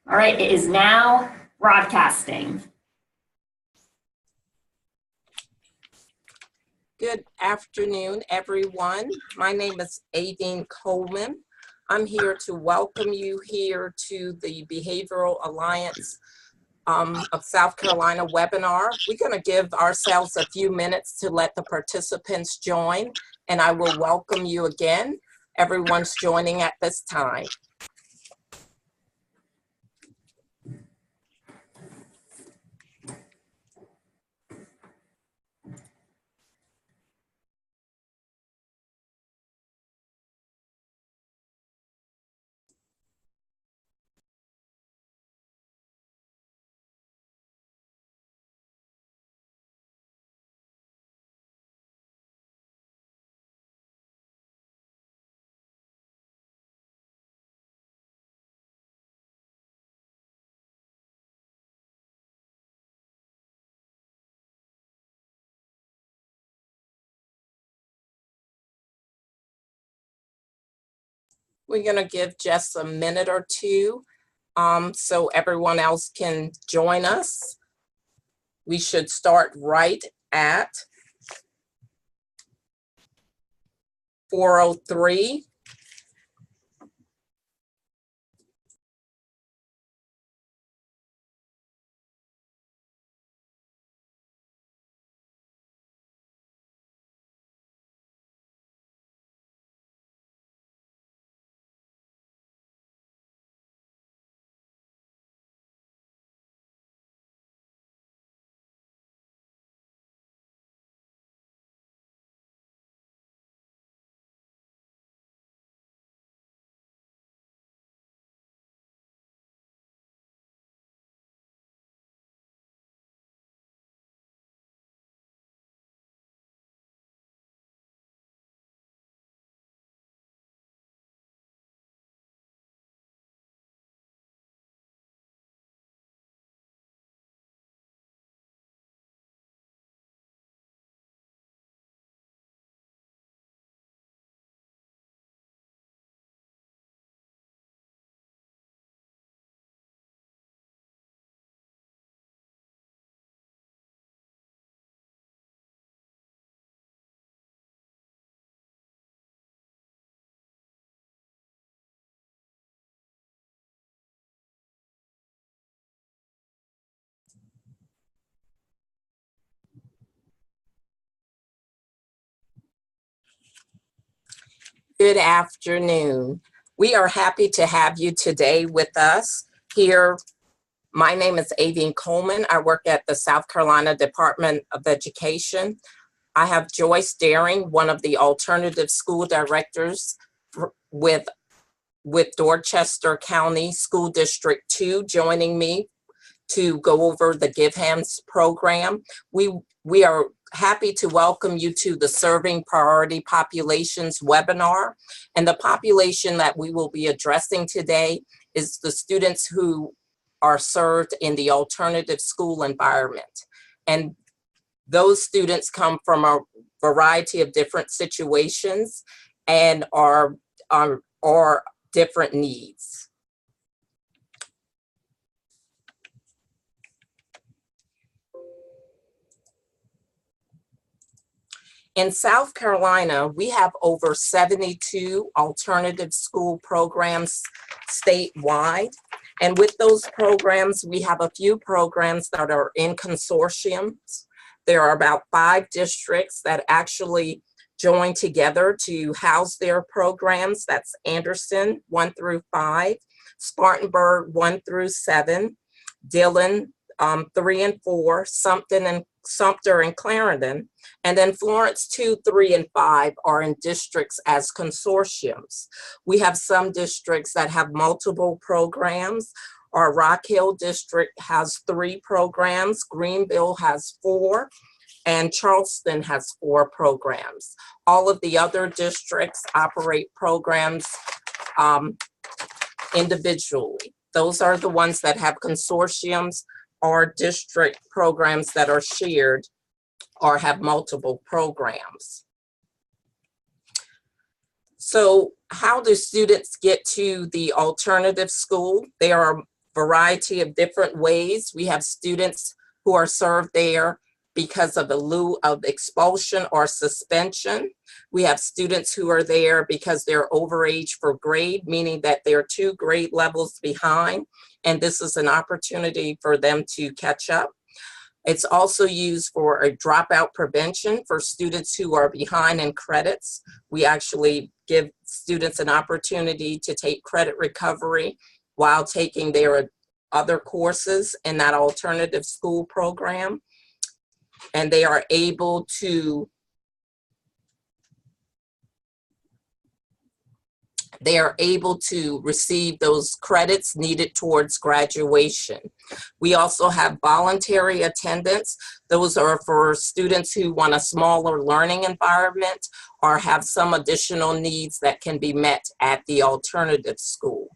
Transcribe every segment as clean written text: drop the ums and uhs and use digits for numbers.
All right, it is now broadcasting. Good afternoon, everyone. My name is Aideen Coleman. I'm here to welcome you here to the Behavioral Alliance of South Carolina webinar. We're going to give ourselves a few minutes to let the participants join, and I will welcome you again. Everyone's joining at this time. We're going to give just a minute or two so everyone else can join us. We should start right at 4:03. Good afternoon. We are happy to have you today with us here. My name is Aideen Coleman. I work at the South Carolina Department of Education. I have Joyce Daring, one of the alternative school directors with Dorchester County School District 2, joining me to go over the Give Hands program. We are happy to welcome you to the Serving Priority Populations webinar. And the population that we will be addressing today is the students who are served in the alternative school environment. And those students come from a variety of different situations and are different needs. In South Carolina, we have over 72 alternative school programs statewide. And with those programs, we have a few programs that are in consortiums. There are about 5 districts that actually join together to house their programs. That's Anderson 1 through 5, Spartanburg 1 through 7, Dillon 3 and 4, Sumter and Clarendon, and then Florence 2, 3, and 5 are in districts as consortiums. We have some districts that have multiple programs. Our Rock Hill district has 3 programs, Greenville has 4, and Charleston has 4 programs. All of the other districts operate programs individually. Those are the ones that have consortiums or district programs that are shared or have multiple programs. So how do students get to the alternative school? There are a variety of different ways. We have students who are served there because of a lieu of expulsion or suspension. We have students who are there because they're overage for grade, meaning that they're 2 grade levels behind, and this is an opportunity for them to catch up. It's also used for a dropout prevention for students who are behind in credits. We actually give students an opportunity to take credit recovery while taking their other courses in that alternative school program. And they are able to receive those credits needed towards graduation. We also have voluntary attendance. Those are for students who want a smaller learning environment or have some additional needs that can be met at the alternative school.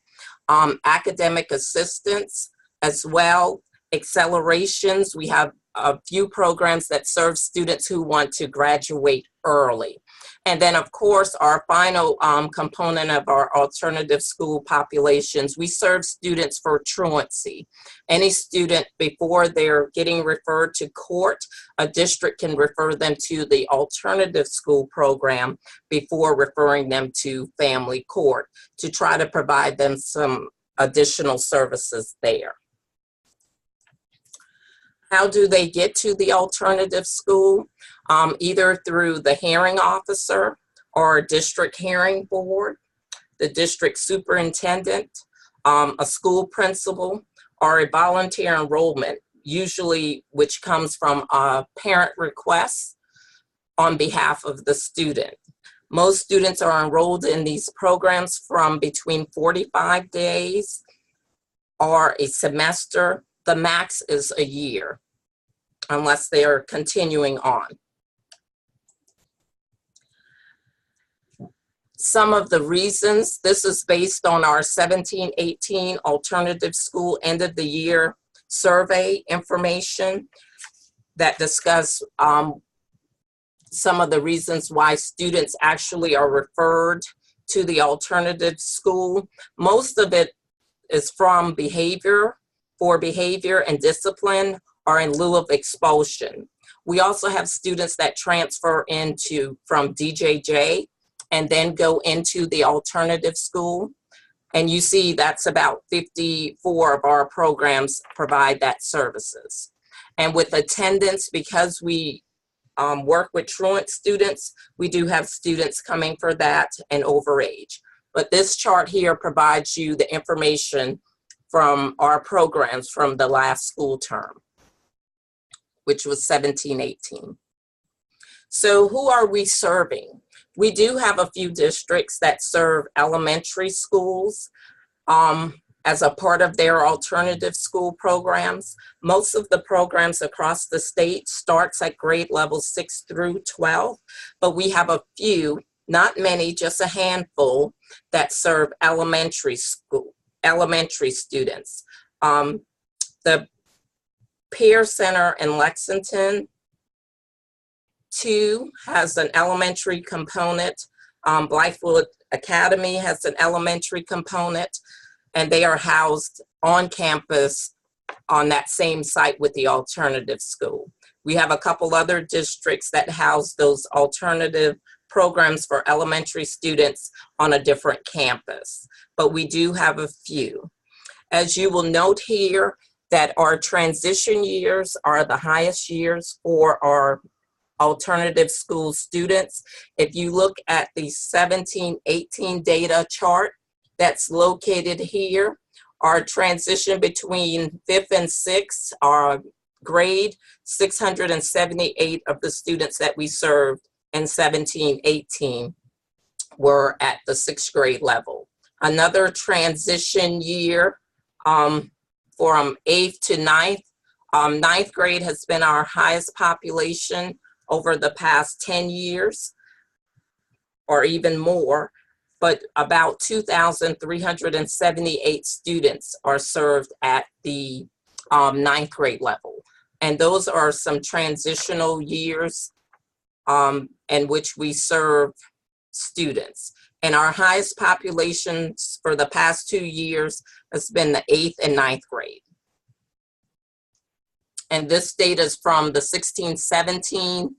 Academic assistance as well, accelerations. We have a few programs that serve students who want to graduate early. And then, of course, our final component of our alternative school populations, we serve students for truancy. Any student, before they're getting referred to court, a district can refer them to the alternative school program before referring them to family court to try to provide them some additional services there. How do they get to the alternative school? Either through the hearing officer or a district hearing board, the district superintendent, a school principal, or a volunteer enrollment, usually which comes from a parent request on behalf of the student. Most students are enrolled in these programs from between 45 days or a semester. The max is a year, unless they are continuing on. Some of the reasons, this is based on our 17-18 alternative school end of the year survey information that discuss some of the reasons why students actually are referred to the alternative school. Most of it is from for behavior and discipline, or in lieu of expulsion. We also have students that transfer from DJJ and then go into the alternative school. And you see that's about 54 of our programs provide that services. And with attendance, because we work with truant students, we do have students coming for that and overage. But this chart here provides you the information from our programs from the last school term, which was 17-18. So who are we serving? We do have a few districts that serve elementary schools as a part of their alternative school programs. Most of the programs across the state starts at grade levels 6 through 12, but we have a few, not many, just a handful that serve elementary students. The Peer Center in Lexington 2 has an elementary component. Blythewood Academy has an elementary component, and they are housed on campus on that same site with the alternative school. We have a couple other districts that house those alternative programs for elementary students on a different campus, but we do have a few. As you will note here, that our transition years are the highest years for our alternative school students. If you look at the 17-18 data chart that's located here, our transition between 5th and 6th, our grade, 678 of the students that we served in 17-18 were at the 6th grade level. Another transition year from 8th to 9th. 9th grade has been our highest population over the past 10 years or even more, but about 2,378 students are served at the 9th grade level. And those are some transitional years in which we serve students. And our highest populations for the past 2 years has been the 8th and 9th grade. And this data is from the 16-17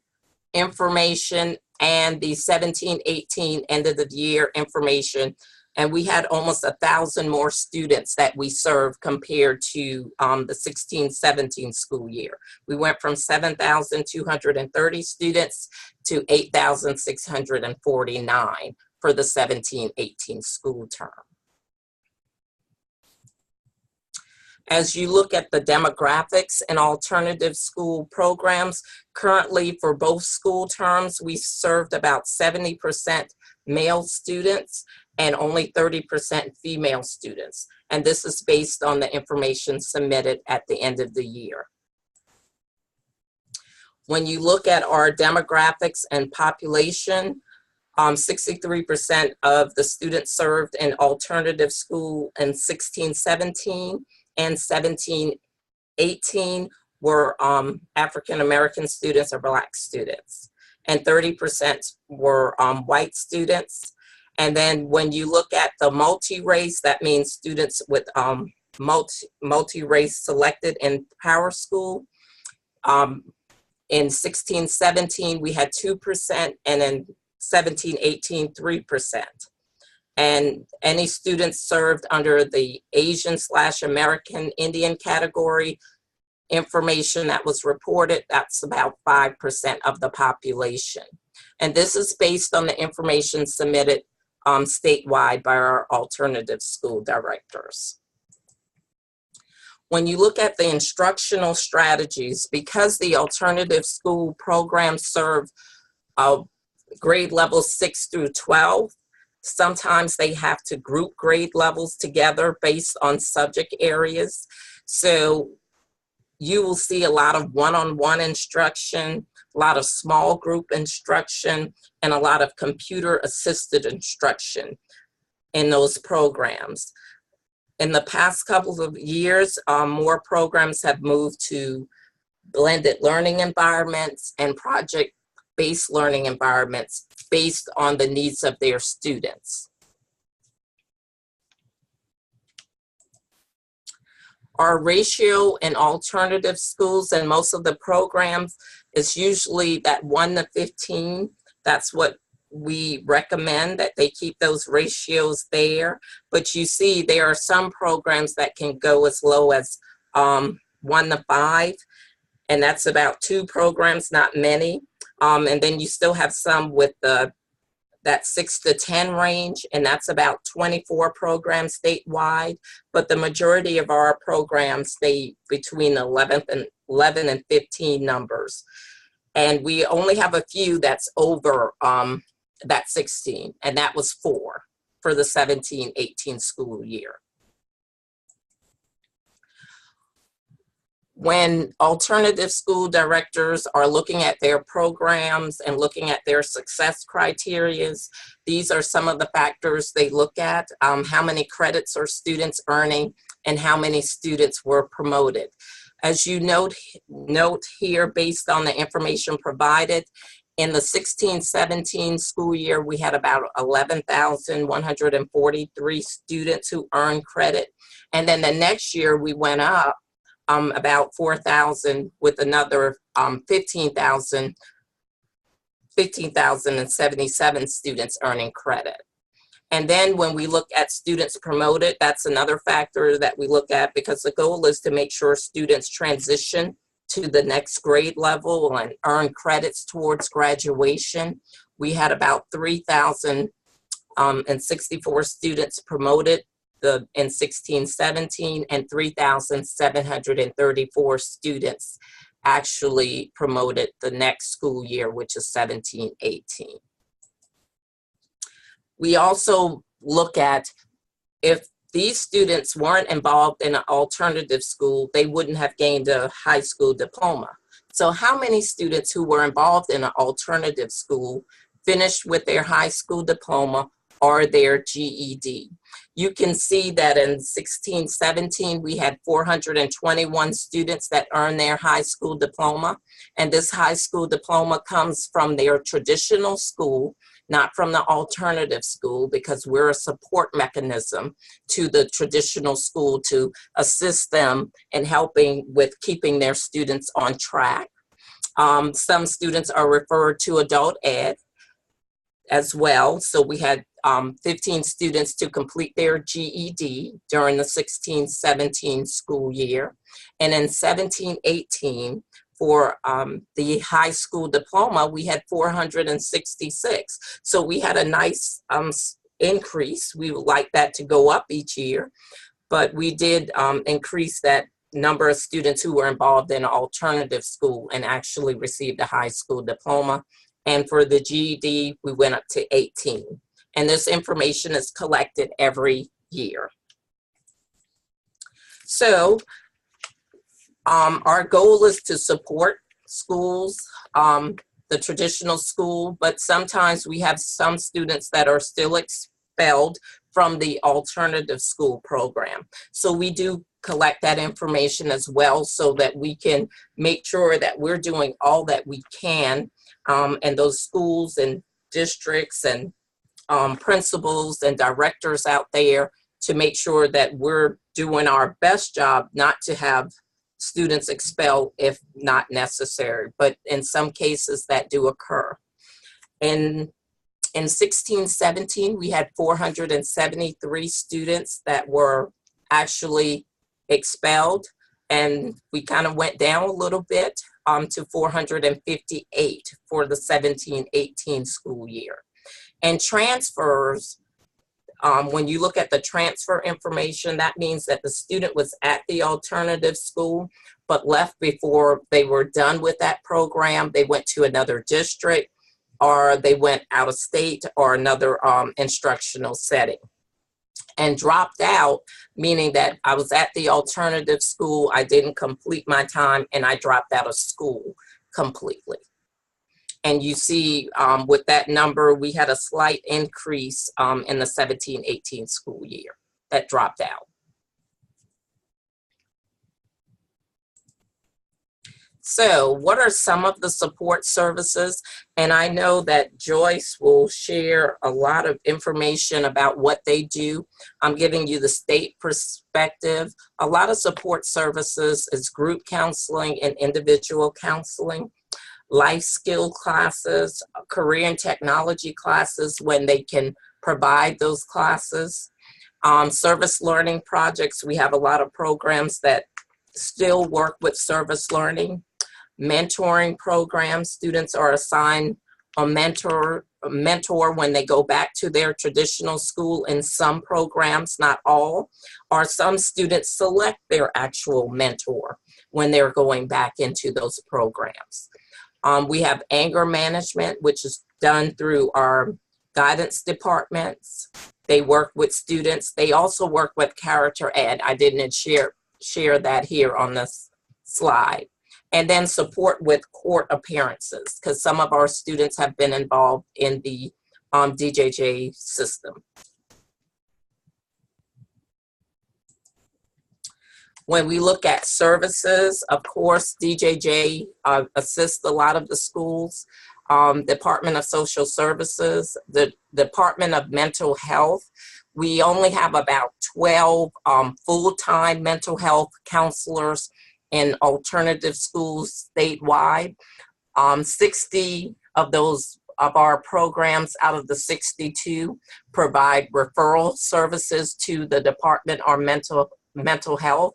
information and the 17-18 end of the year information. And we had almost 1,000 more students that we served compared to the 16-17 school year. We went from 7,230 students to 8,649 for the 17-18 school term. As you look at the demographics and alternative school programs, currently for both school terms, we served about 70% male students and only 30% female students. And this is based on the information submitted at the end of the year. When you look at our demographics and population, 63% of the students served in alternative school in 16-17 and 17-18 were African-American students or Black students, and 30% were white students. And then when you look at the multi-race, that means students with multi-race selected in Power School. In 16-17, we had 2%, and in 17-18, 3%. And any students served under the Asian/American Indian category information that was reported, that's about 5% of the population. And this is based on the information submitted statewide by our alternative school directors. When you look at the instructional strategies, because the alternative school programs serve grade levels 6 through 12, sometimes they have to group grade levels together based on subject areas. So you will see a lot of one-on-one instruction, a lot of small group instruction, and a lot of computer-assisted instruction in those programs. In the past couple of years, more programs have moved to blended learning environments and project-based learning environments based on the needs of their students. Our ratio in alternative schools and most of the programs is usually that 1:15. That's what we recommend, that they keep those ratios there. But you see there are some programs that can go as low as 1:5, and that's about 2 programs, not many. And then you still have some with that 6 to 10 range, and that's about 24 programs statewide. But the majority of our programs stay between 11 and 15 numbers. And we only have a few that's over that 16, and that was 4 for the 17-18 school year. When alternative school directors are looking at their programs and looking at their success criteria, these are some of the factors they look at: how many credits are students earning and how many students were promoted. As you note here, based on the information provided, in the 16-17 school year, we had about 11,143 students who earned credit. And then the next year we went up about 4,000 with another 15,077 students earning credit. And then when we look at students promoted, that's another factor that we look at, because the goal is to make sure students transition to the next grade level and earn credits towards graduation. We had about 3,064 students promoted in 16-17, and 3,734 students actually promoted the next school year, which is 17-18. We also look at, if these students weren't involved in an alternative school, they wouldn't have gained a high school diploma. So how many students who were involved in an alternative school finished with their high school diploma or their GED? You can see that in 16-17, we had 421 students that earned their high school diploma. And this high school diploma comes from their traditional school. not from the alternative school, because we're a support mechanism to the traditional school to assist them in helping with keeping their students on track. Some students are referred to adult ed as well. So we had 15 students to complete their GED during the 16-17 school year. And in 17-18, for the high school diploma, we had 466. So we had a nice increase. We would like that to go up each year, but we did increase that number of students who were involved in alternative school and actually received a high school diploma. And for the GED, we went up to 18. And this information is collected every year. So our goal is to support schools, the traditional school, but sometimes we have some students that are still expelled from the alternative school program. So we do collect that information as well so that we can make sure that we're doing all that we can, and those schools and districts and principals and directors out there to make sure that we're doing our best job not to have students expelled if not necessary, but in some cases that do occur. In 16-17, we had 473 students that were actually expelled, and we kind of went down a little bit to 458 for the 17-18 school year. And transfers, when you look at the transfer information, that means that the student was at the alternative school but left before they were done with that program. They went to another district, or they went out of state, or another instructional setting. And dropped out, meaning that I was at the alternative school, I didn't complete my time, and I dropped out of school completely. And you see with that number, we had a slight increase in the 17-18 school year that dropped out. So what are some of the support services? And I know that Joyce will share a lot of information about what they do. I'm giving you the state perspective. A lot of support services is group counseling and individual counseling, life skill classes, career and technology classes when they can provide those classes, service learning projects. We have a lot of programs that still work with service learning. Mentoring programs, students are assigned a mentor when they go back to their traditional school in some programs, not all, or some students select their actual mentor when they're going back into those programs. We have anger management, which is done through our guidance departments. They work with students. They also work with character ed. I didn't share that here on this slide. And then support with court appearances, because some of our students have been involved in the DJJ system. When we look at services, of course, DJJ assists a lot of the schools, Department of Social Services, the Department of Mental Health. We only have about 12 full-time mental health counselors in alternative schools statewide. 60 of those of our programs out of the 62 provide referral services to the Department of Mental Health.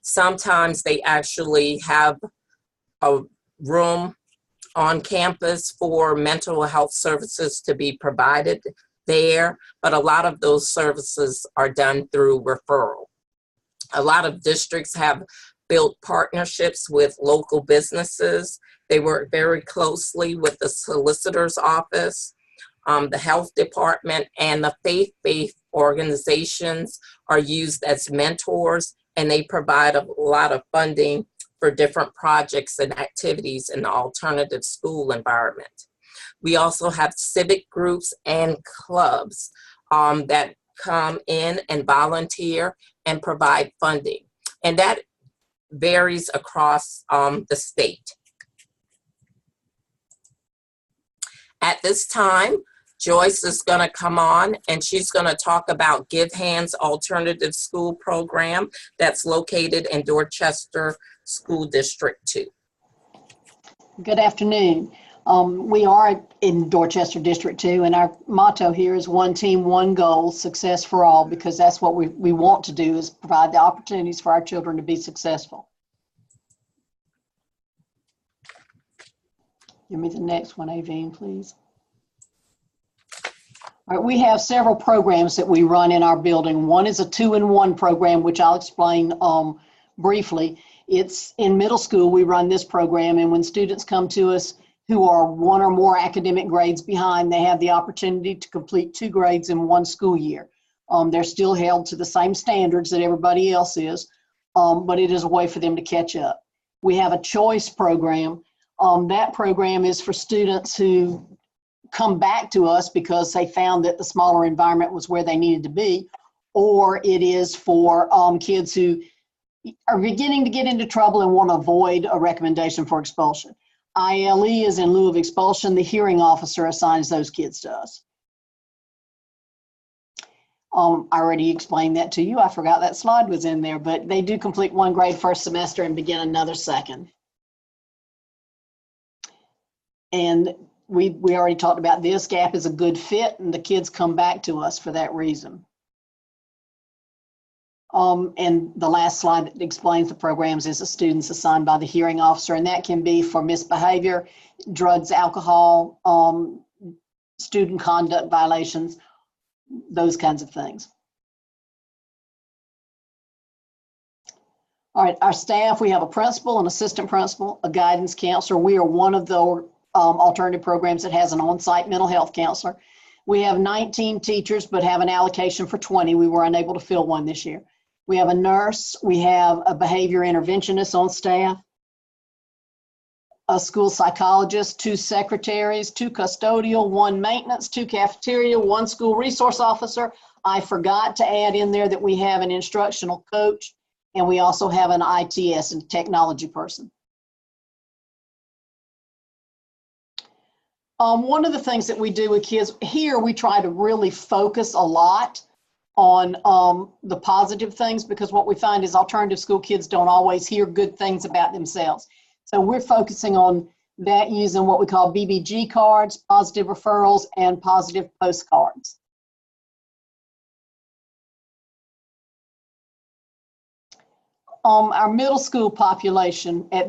Sometimes they actually have a room on campus for mental health services to be provided there, but a lot of those services are done through referral. A lot of districts have built partnerships with local businesses. They work very closely with the solicitor's office, the health department, and the faith-based organizations are used as mentors, and they provide a lot of funding for different projects and activities in the alternative school environment. We also have civic groups and clubs that come in and volunteer and provide funding. And that varies across the state. At this time, Joyce is going to come on and she's going to talk about Give Hands Alternative School Program that's located in Dorchester School District 2. Good afternoon. We are in Dorchester District 2, and our motto here is one team, one goal, success for all, because that's what we want to do, is provide the opportunities for our children to be successful. Give me the next one, Aveen, please. All right, we have several programs that we run in our building. One is a 2-in-1 program, which I'll explain briefly. It's in middle school, we run this program, and when students come to us who are 1 or more academic grades behind, they have the opportunity to complete 2 grades in 1 school year. They're still held to the same standards that everybody else is, but it is a way for them to catch up. We have a choice program. That program is for students who come back to us because they found that the smaller environment was where they needed to be, or it is for kids who are beginning to get into trouble and want to avoid a recommendation for expulsion. ILE is in lieu of expulsion. The hearing officer assigns those kids to us. I already explained that to you. I forgot that slide was in there, but they do complete 1 grade first semester and begin another second. And we already talked about this. GAP is a good fit, and the kids come back to us for that reason. And the last slide that explains the programs is the students assigned by the hearing officer, and that can be for misbehavior, drugs, alcohol, student conduct violations, those kinds of things. All right, our staff, we have a principal, an assistant principal, a guidance counselor. We are one of the alternative programs that has an on-site mental health counselor. We have 19 teachers, but have an allocation for 20. We were unable to fill one this year. We have a nurse, we have a behavior interventionist on staff, a school psychologist, 2 secretaries, 2 custodial, 1 maintenance, 2 cafeteria, 1 school resource officer. I forgot to add in there that we have an instructional coach, and we also have an ITS, and technology person. One of the things that we do with kids here, we try to really focus a lot on the positive things, because what we find is alternative school kids don't always hear good things about themselves. So we're focusing on that using what we call BBG cards, positive referrals, and positive postcards. Our middle school population at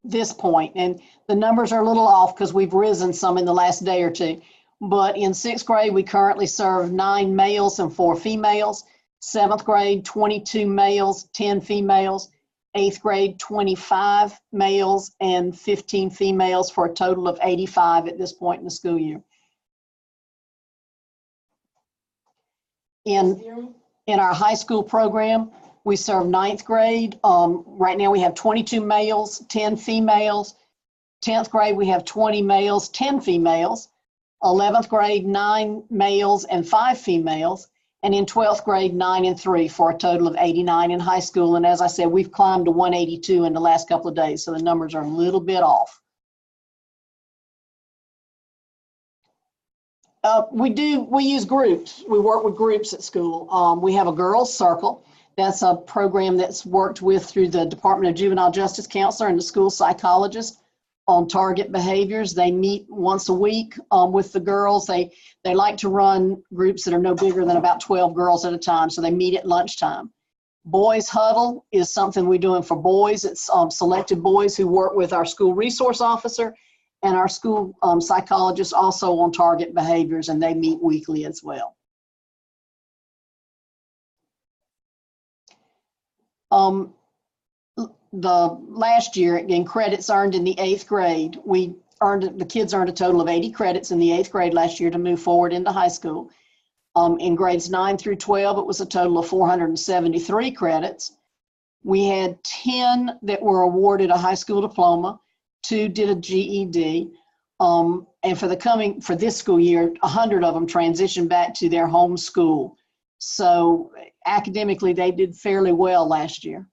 this point, and the numbers are a little off because we've risen some in the last day or two, but in 6th grade, we currently serve 9 males and 4 females. 7th grade, 22 males, 10 females. 8th grade, 25 males and 15 females, for a total of 85 at this point in the school year. In our high school program, we serve 9th grade. Right now we have 22 males, 10 females. 10th grade, we have 20 males, 10 females. 11th grade, 9 males and 5 females. And in 12th grade, 9 and 3, for a total of 89 in high school. And as I said, we've climbed to 182 in the last couple of days, so the numbers are a little bit off. We use groups. We work with groups at school. We have a girls' circle. That's a program that's worked with through the Department of Juvenile Justice Counselor and the school psychologist on target behaviors. They meet once a week with the girls. They like to run groups that are no bigger than about 12 girls at a time, so they meet at lunchtime. Boys Huddle is something we're doing for boys. It's selected boys who work with our school resource officer and our school psychologist, also on target behaviors, and they meet weekly as well. The last year, in credits earned in the 8th grade, the kids earned a total of 80 credits in the 8th grade last year to move forward into high school. In grades 9 through 12, it was a total of 473 credits. We had 10 that were awarded a high school diploma, 2 did a GED, and for this school year, 100 of them transitioned back to their home school. So academically, they did fairly well last year.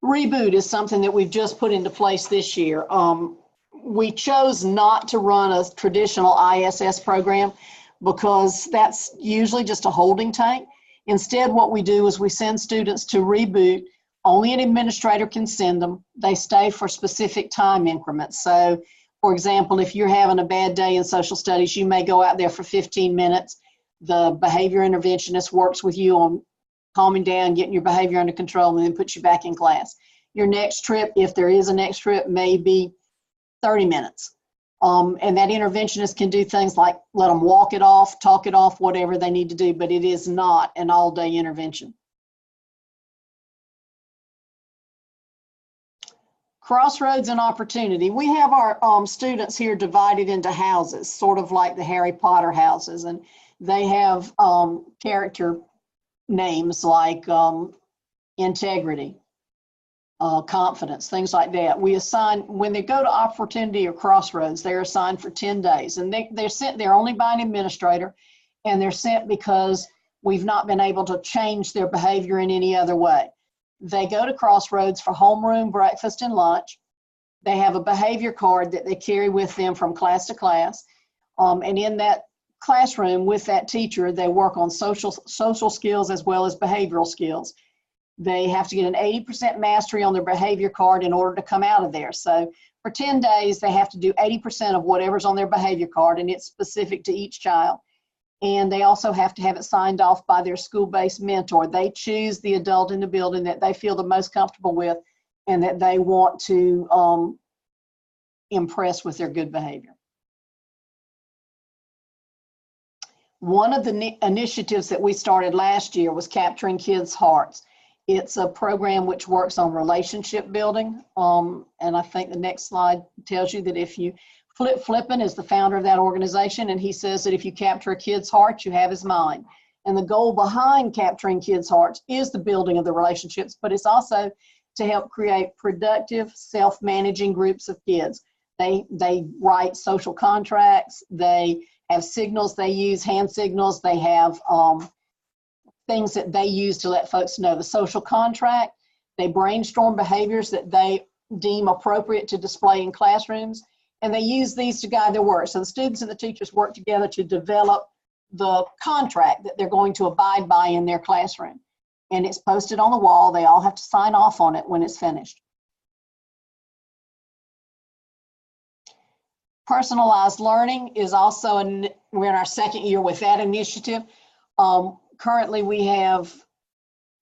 Reboot is something that we've just put into place this year. we chose not to run a traditional ISS program because that's usually just a holding tank. Instead, what we do is we send students to Reboot. Only an administrator can send them. They stay for specific time increments. So, for example, if you're having a bad day in social studies, you may go out there for 15 minutes. The behavior interventionist works with you on calming down, getting your behavior under control, and then puts you back in class. Your next trip, if there is a next trip, may be 30 minutes. And that interventionist can do things like let them walk it off, talk it off, whatever they need to do, but it is not an all-day intervention. Crossroads and opportunity. We have our students here divided into houses, sort of like the Harry Potter houses, and they have character names like integrity, confidence, things like that. We assign, when they go to opportunity or Crossroads, they're assigned for 10 days, and they're sent there only by an administrator, and they're sent because we've not been able to change their behavior in any other way. They go to Crossroads for homeroom, breakfast, and lunch. They have a behavior card that they carry with them from class to class. And in that classroom with that teacher, they work on social skills as well as behavioral skills. They have to get an 80% mastery on their behavior card in order to come out of there. So for 10 days, they have to do 80% of whatever's on their behavior card, and it's specific to each child. And they also have to have it signed off by their school-based mentor. They choose the adult in the building that they feel the most comfortable with and that they want to impress with their good behavior. One of the initiatives that we started last year was Capturing Kids' Hearts. It's a program which works on relationship building. And I think the next slide tells you that if you, Flippin is the founder of that organization, and he says that if you capture a kid's heart, you have his mind. And the goal behind Capturing Kids' Hearts is the building of the relationships, but it's also to help create productive, self-managing groups of kids. They write social contracts, they have signals they use, hand signals, they have things that they use to let folks know the social contract. They brainstorm behaviors that they deem appropriate to display in classrooms, and they use these to guide their work. So the students and the teachers work together to develop the contract that they're going to abide by in their classroom. And it's posted on the wall. They all have to sign off on it when it's finished. Personalized learning is also, we're in our second year with that initiative. Currently, we have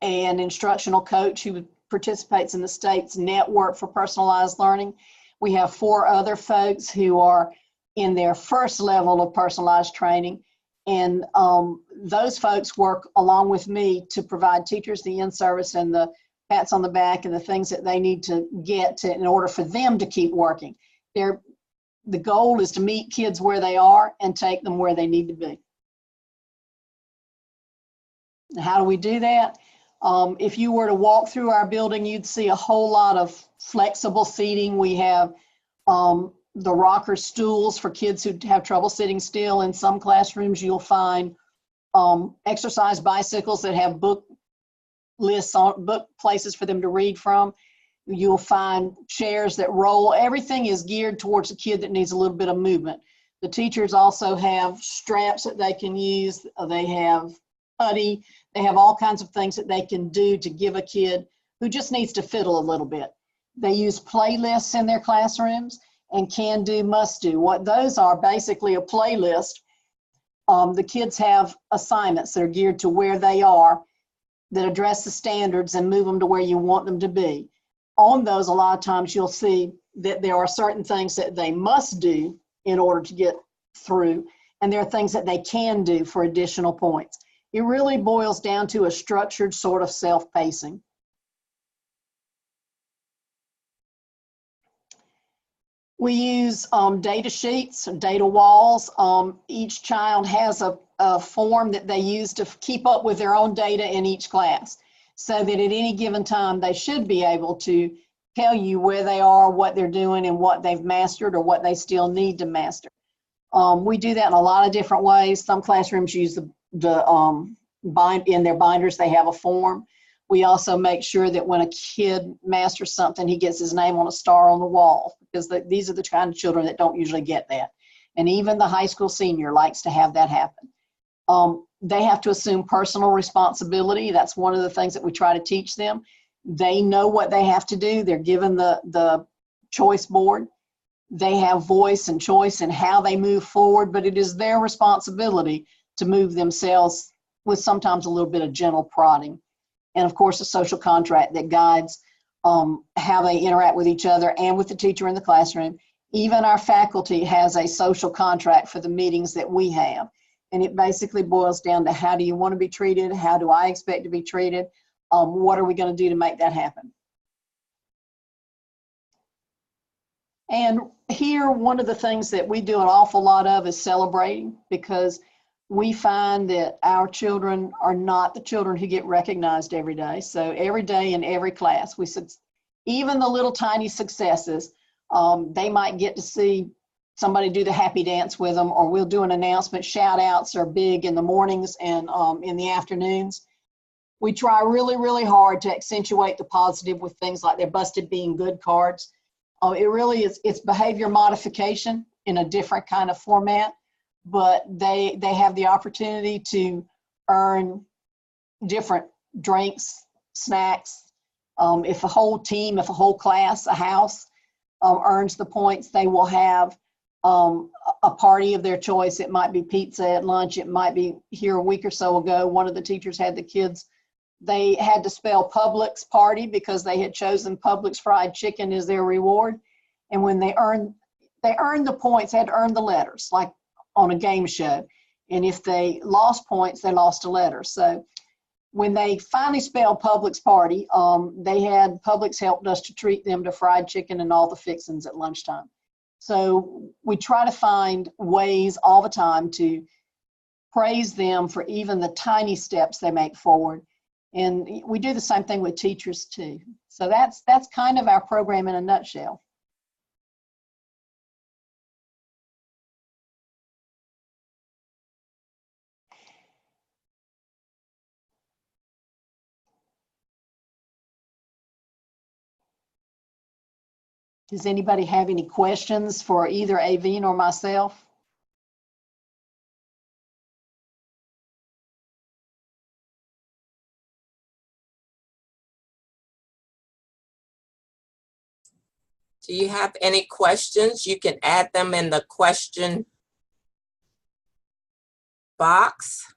an instructional coach who participates in the state's network for personalized learning. We have 4 other folks who are in their first level of personalized training. And those folks work along with me to provide teachers the in-service and the pats on the back and the things that they need to get to in order for them to keep working. The goal is to meet kids where they are and take them where they need to be. How do we do that? If you were to walk through our building, you'd see a whole lot of flexible seating. We have the rocker stools for kids who have trouble sitting still. In some classrooms, you'll find exercise bicycles that have book lists on, book places for them to read from. You'll find chairs that roll. Everything is geared towards a kid that needs a little bit of movement. The teachers also have straps that they can use. They have putty. They have all kinds of things that they can do to give a kid who just needs to fiddle a little bit. They use playlists in their classrooms and can do, must do. What those are, basically a playlist. The kids have assignments that are geared to where they are that address the standards and move them to where you want them to be. On those, a lot of times you'll see that there are certain things that they must do in order to get through, and there are things that they can do for additional points. It really boils down to a structured sort of self-pacing. We use data sheets, data walls. Each child has a form that they use to keep up with their own data in each class, so that at any given time they should be able to tell you where they are, what they're doing, and what they've mastered or what they still need to master. We do that in a lot of different ways. Some classrooms use in their binders, they have a form. We also make sure that when a kid masters something, he gets his name on a star on the wall, because these are the kind of children that don't usually get that. And even the high school senior likes to have that happen. They have to assume personal responsibility. That's one of the things that we try to teach them. They know what they have to do. They're given the choice board. They have voice and choice in how they move forward, but it is their responsibility to move themselves with sometimes a little bit of gentle prodding. And of course, a social contract that guides how they interact with each other and with the teacher in the classroom. Even our faculty has a social contract for the meetings that we have. And it basically boils down to, how do you want to be treated? How do I expect to be treated? What are we going to do to make that happen? And here, one of the things that we do an awful lot of is celebrating, because we find that our children are not the children who get recognized every day. So every day in every class, even the little tiny successes, they might get to see somebody do the happy dance with them, or we'll do an announcement. Shout outs are big in the mornings and in the afternoons. We try really, really hard to accentuate the positive with things like their busted being good cards. It really is, it's behavior modification in a different kind of format, but they have the opportunity to earn different drinks, snacks. If a whole team, if a whole class, a house earns the points, they will have a party of their choice. It might be pizza at lunch. It might be, here a week or so ago, one of the teachers had the kids, they had to spell Publix party because they had chosen Publix fried chicken as their reward. And when they earned the points, they had to earn the letters, like on a game show. And if they lost points, they lost a letter. So when they finally spelled Publix party, they had Publix helped us to treat them to fried chicken and all the fixings at lunchtime. So we try to find ways all the time to praise them for even the tiny steps they make forward. And we do the same thing with teachers too. So that's kind of our program in a nutshell. Does anybody have any questions for either Aveen or myself? Do you have any questions? You can add them in the question box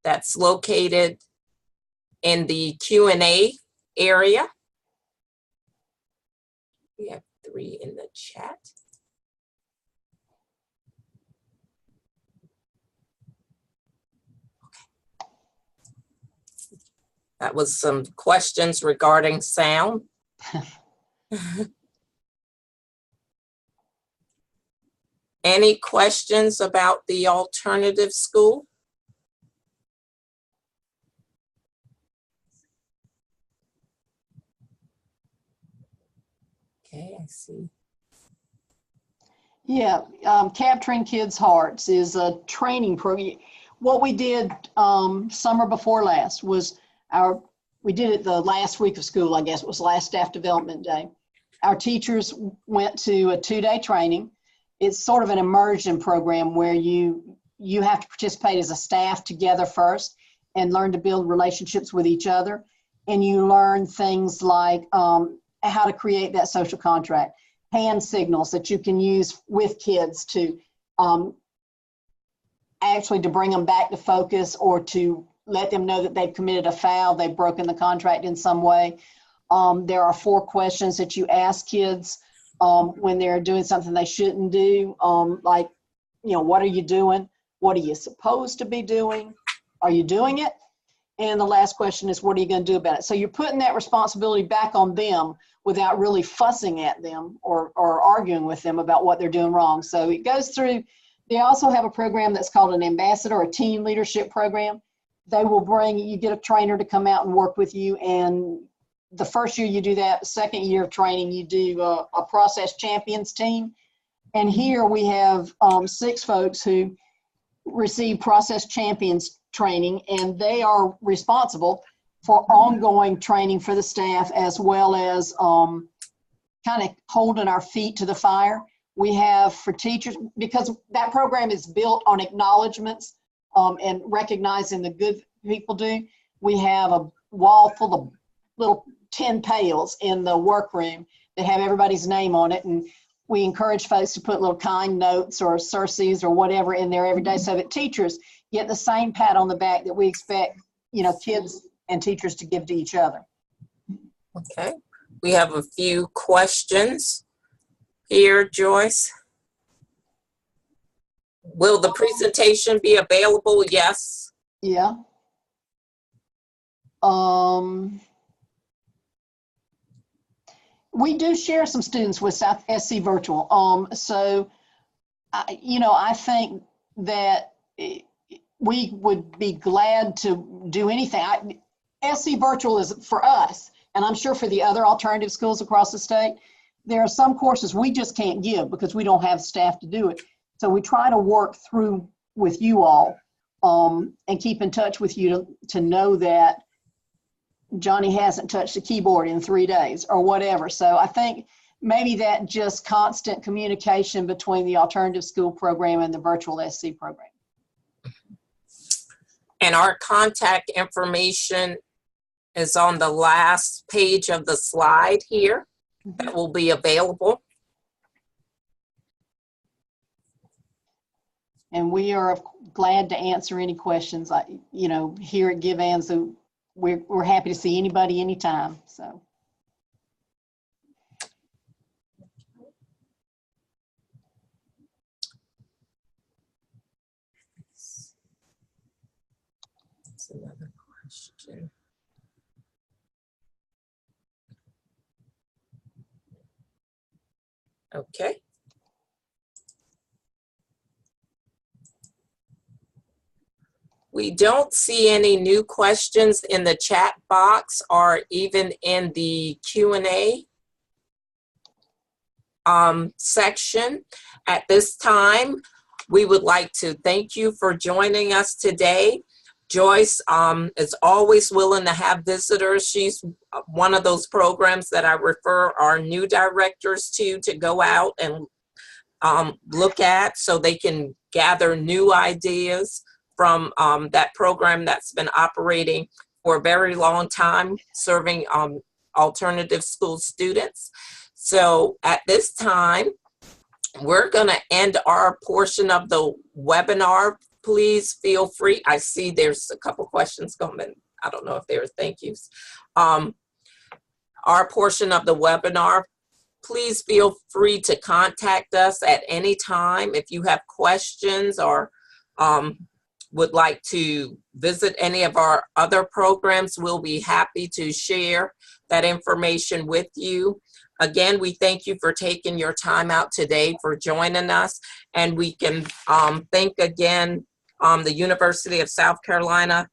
that's located in the Q&A area. We have 3 in the chat. That was some questions regarding sound. Any questions about the alternative school? Okay, I see. Yeah, Capturing Kids' Hearts is a training program. What we did summer before last was we did it the last week of school, I guess it was last staff development day. Our teachers went to a 2-day training. It's sort of an immersion program where you have to participate as a staff together first and learn to build relationships with each other. And you learn things like how to create that social contract, hand signals that you can use with kids to actually to bring them back to focus, or to let them know that they've committed a foul, they've broken the contract in some way. There are 4 questions that you ask kids when they're doing something they shouldn't do, like, what are you doing? What are you supposed to be doing? Are you doing it? And the last question is, what are you going to do about it? So you're putting that responsibility back on them without really fussing at them or arguing with them about what they're doing wrong. So it goes through. They also have a program that's called an ambassador, a team leadership program. They will you get a trainer to come out and work with you. And the first year you do that, the second year of training, you do a process champions team. And here we have 6 folks who receive process champions training, and they are responsible for ongoing training for the staff, as well as kind of holding our feet to the fire. We have for teachers, because that program is built on acknowledgments and recognizing the good people do. We have a wall full of little tin pails in the workroom that have everybody's name on it, and we encourage folks to put little kind notes or Circes or whatever in there every day, so that teachers get the same pat on the back that we expect, you know, kids and teachers to give to each other. Okay, we have a few questions here, Joyce. Will the presentation be available? Yes. Yeah. We do share some students with South SC Virtual. So, you know, I think that we would be glad to do anything. SC Virtual is for us, and I'm sure for the other alternative schools across the state, there are some courses we just can't give because we don't have staff to do it. So we try to work through with you all and keep in touch with you to know that Johnny hasn't touched a keyboard in 3 days or whatever. So I think maybe that just constant communication between the alternative school program and the virtual SC program. And our contact information is on the last page of the slide here. That will be available. And we are glad to answer any questions. You know, here at Give Anza, we're happy to see anybody anytime. So. That's another question. Okay. We don't see any new questions in the chat box or even in the Q&A section. At this time, we would like to thank you for joining us today. Joyce is always willing to have visitors. She's one of those programs that I refer our new directors to go out and look at so they can gather new ideas from that program that's been operating for a very long time, serving alternative school students. So at this time, we're going to end our portion of the webinar. Please feel free. I see there's a couple questions coming. I don't know if there are thank yous. Our portion of the webinar, please feel free to contact us at any time if you have questions or would like to visit any of our other programs. We'll be happy to share that information with you. Again, we thank you for taking your time out today for joining us, and we can thank again the University of South Carolina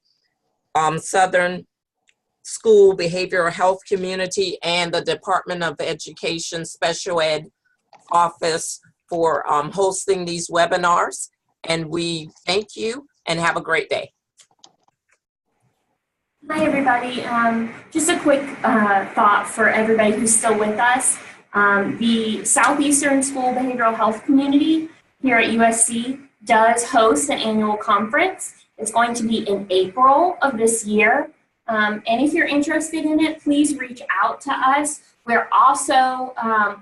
Southern School Behavioral Health Community and the Department of Education Special Ed Office for hosting these webinars. And we thank you and have a great day. Hi, everybody. Just a quick thought for everybody who's still with us. The Southeastern School Behavioral Health Community here at USC does host an annual conference. It's going to be in April of this year. And if you're interested in it, please reach out to us. We're also,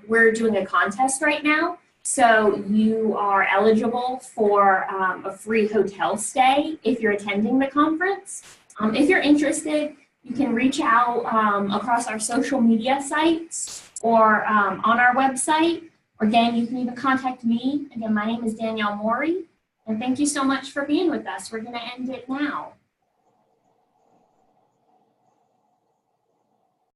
we're doing a contest right now. So you are eligible for a free hotel stay if you're attending the conference. If you're interested, you can reach out across our social media sites or on our website. Or again, you can even contact me. Again, my name is Danielle Morey. And thank you so much for being with us. We're going to end it now.